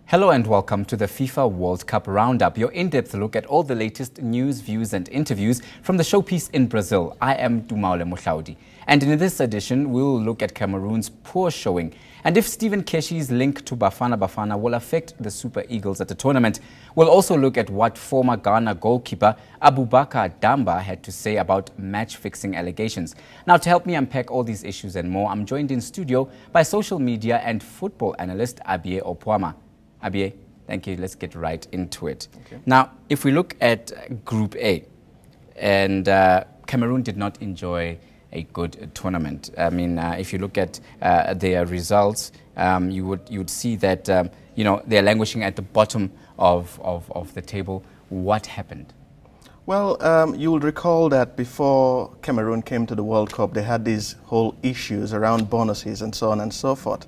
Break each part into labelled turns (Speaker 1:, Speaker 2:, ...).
Speaker 1: Hello and welcome to the FIFA World Cup Roundup, your in-depth look at all the latest news, views and interviews from the showpiece in Brazil. I am Tumaole Mohlaoli. And in this edition, we'll look at Cameroon's poor showing and if Stephen Keshi's link to Bafana Bafana will affect the Super Eagles at the tournament. We'll also look at what former Ghana goalkeeper Abubakar Damba had to say about match-fixing allegations. Now, to help me unpack all these issues and more, I'm joined in studio by social media and football analyst Abiye Opuamah. Abiye, thank you. Let's get right into it. Okay. Now, if we look at Group A, and Cameroon did not enjoy a good tournament. I mean, if you look at their results, you would see that they're languishing at the bottom of the table. What happened?
Speaker 2: Well, you will recall that before Cameroon came to the World Cup, they had these whole issues around bonuses and so on and so forth.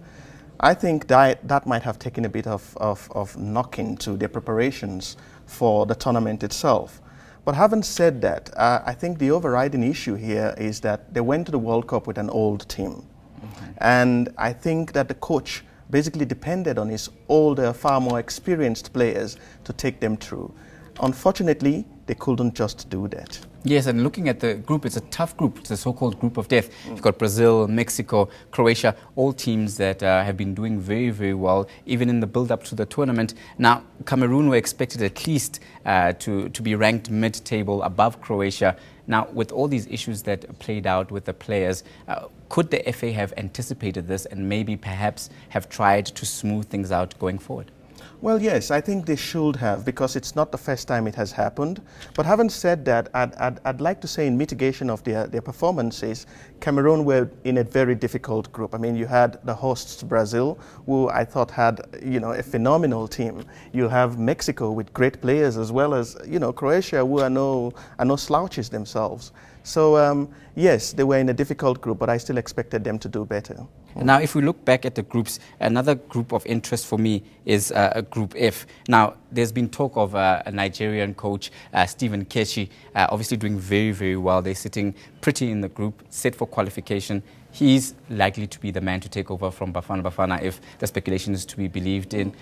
Speaker 2: I think that might have taken a bit of knocking to their preparations for the tournament itself. But having said that, I think the overriding issue here is that they went to the World Cup with an old team. Mm-hmm. And I think that the coach basically depended on his older, far more experienced players to take them through. Unfortunately, they couldn't just do that.
Speaker 1: Yes, and looking at the group, it's a tough group. It's a so-called group of death. You've got Brazil, Mexico, Croatia, all teams that have been doing very, very well, even in the build-up to the tournament. Now, Cameroon were expected at least to be ranked mid-table above Croatia. Now, with all these issues that played out with the players, could the FA have anticipated this and maybe perhaps have tried to smooth things out going forward?
Speaker 2: Well, yes, I think they should have, because it's not the first time it has happened. But having said that, I'd like to say in mitigation of their performances, Cameroon were in a very difficult group. I mean, you had the hosts, Brazil, who I thought had, a phenomenal team. You have Mexico with great players, as well as, Croatia, who are no slouches themselves. So, yes, they were in a difficult group, but I still expected them to do better.
Speaker 1: Now, if we look back at the groups, another group of interest for me is Group F. Now, there's been talk of a Nigerian coach, Stephen Keshi, obviously doing very, very well. They're sitting pretty in the group, set for qualification. He's likely to be the man to take over from Bafana Bafana if the speculation is to be believed in.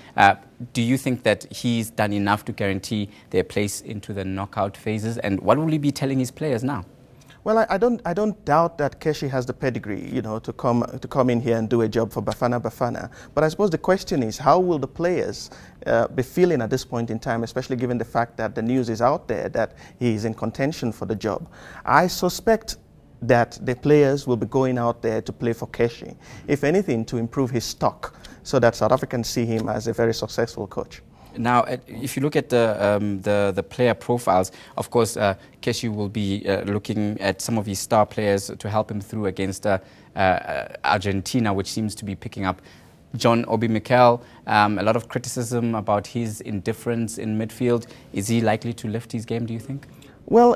Speaker 1: Do you think that he's done enough to guarantee their place into the knockout phases? And what will he be telling his players now?
Speaker 2: Well, I don't doubt that Keshi has the pedigree, to come in here and do a job for Bafana Bafana. But I suppose the question is, how will the players be feeling at this point in time, especially given the fact that the news is out there that he is in contention for the job? I suspect that the players will be going out there to play for Keshi, if anything, to improve his stock, so that South Africans see him as a very successful coach.
Speaker 1: Now, if you look at the player profiles, of course, Keshi will be looking at some of his star players to help him through against Argentina, which seems to be picking up. John Obi Mikel, a lot of criticism about his indifference in midfield. Is he likely to lift his game, do you think?
Speaker 2: Well,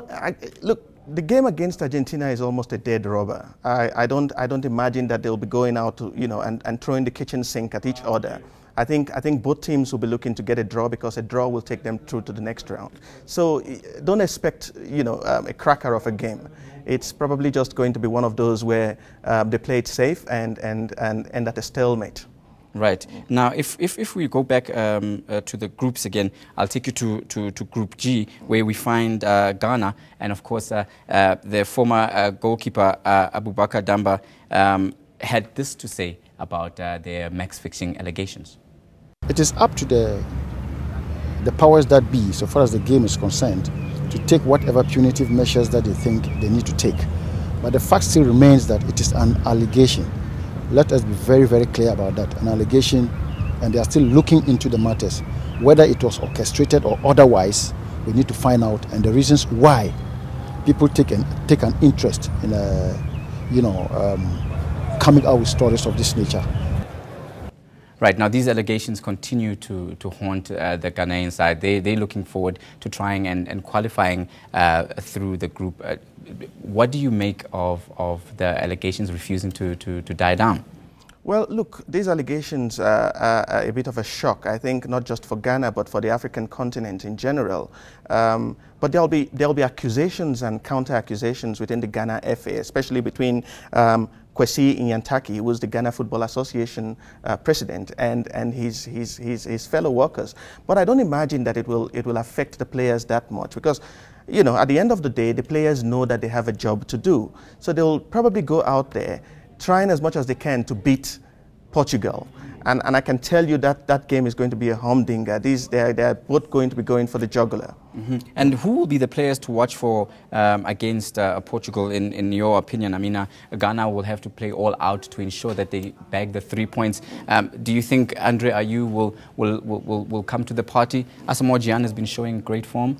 Speaker 2: look, the game against Argentina is almost a dead rubber. I don't imagine that they'll be going out to, and throwing the kitchen sink at each other. I think both teams will be looking to get a draw, because a draw will take them through to the next round. So don't expect, a cracker of a game. It's probably just going to be one of those where they play it safe and at a stalemate.
Speaker 1: Right. Now, if we go back to the groups again, I'll take you to Group G, where we find Ghana and, of course, their former goalkeeper Abubakar Damba had this to say about their match-fixing allegations.
Speaker 3: It is up to the powers that be, so far as the game is concerned, to take whatever punitive measures that they think they need to take. But the fact still remains that it is an allegation. Let us be very, very clear about that. An allegation, and they are still looking into the matters. Whether it was orchestrated or otherwise, we need to find out, and the reasons why people take an interest in coming out with stories of this nature.
Speaker 1: Right. Now, these allegations continue to haunt the Ghanaian side. They're looking forward to trying and qualifying through the group. What do you make of the allegations refusing to die down?
Speaker 2: Well, look, these allegations are a bit of a shock, I think, not just for Ghana, but for the African continent in general. But there'll be accusations and counter-accusations within the Ghana FA, especially between Kwesi Inyantaki, who was the Ghana Football Association president, and his fellow workers. But I don't imagine that it will affect the players that much, because, you know, at the end of the day, the players know that they have a job to do. So they'll probably go out there trying as much as they can to beat Portugal. And I can tell you that that game is going to be a humdinger. They're both going to be going for the jugular.
Speaker 1: Mm-hmm. And who will be the players to watch for against Portugal, in your opinion? I mean, Ghana will have to play all out to ensure that they bag the 3 points. Do you think Andre Ayew will come to the party? Asamoah Gyan has been showing great form.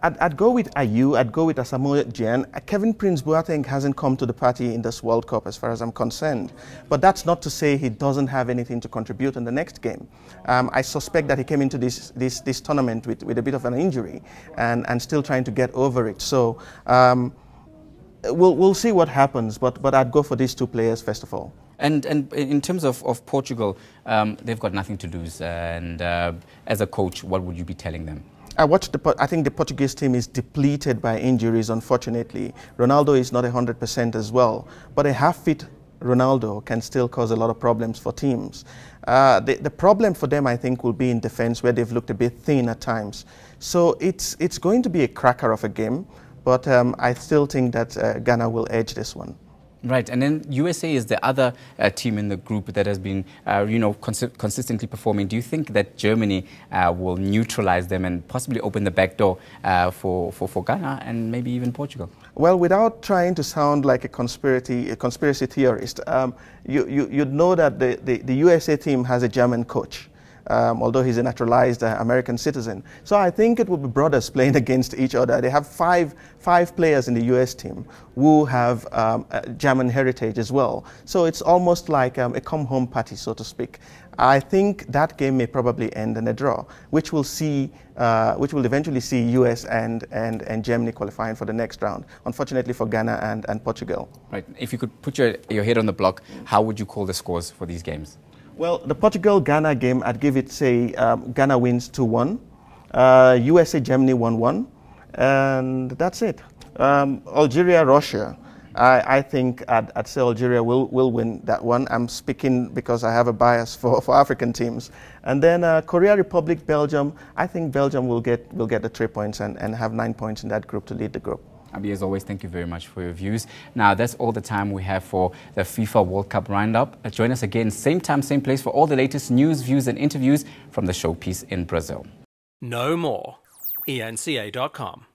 Speaker 2: I'd go with Ayew, I'd go with Asamoah Gyan. Kevin Prince Boateng hasn't come to the party in this World Cup as far as I'm concerned. But that's not to say he doesn't have anything to contribute in the next game. I suspect that he came into this tournament with a bit of an injury and still trying to get over it. So we'll see what happens, but I'd go for these two players first of all.
Speaker 1: And in terms of Portugal, they've got nothing to lose. And as a coach, what would you be telling them?
Speaker 2: I think the Portuguese team is depleted by injuries, unfortunately. Ronaldo is not 100% as well, but a half-fit Ronaldo can still cause a lot of problems for teams. The problem for them, I think, will be in defense, where they've looked a bit thin at times. So it's going to be a cracker of a game, but I still think that Ghana will edge this one.
Speaker 1: Right, and then USA is the other team in the group that has been, consistently performing. Do you think that Germany will neutralize them and possibly open the back door for Ghana and maybe even Portugal?
Speaker 2: Well, without trying to sound like a conspiracy theorist, you'd know that the USA team has a German coach. Although he's a naturalized American citizen. So I think it will be brothers playing against each other. They have five players in the US team who have German heritage as well. So it's almost like a come-home party, so to speak. I think that game may probably end in a draw, which will eventually see US and Germany qualifying for the next round. Unfortunately for Ghana and Portugal. Right.
Speaker 1: If you could put your head on the block, how would you call the scores for these games?
Speaker 2: Well, the Portugal-Ghana game, I'd give it, say, Ghana wins 2-1, USA-Germany 1-1, and that's it. Algeria-Russia, I think I'd say Algeria will win that one. I'm speaking because I have a bias for African teams. And then Korea Republic-Belgium, I think Belgium will get the 3 points and have 9 points in that group to lead the group.
Speaker 1: Abiye, as always, thank you very much for your views. Now, that's all the time we have for the FIFA World Cup Roundup. Join us again, same time, same place, for all the latest news, views, and interviews from the showpiece in Brazil.
Speaker 4: Know more. eNCA.com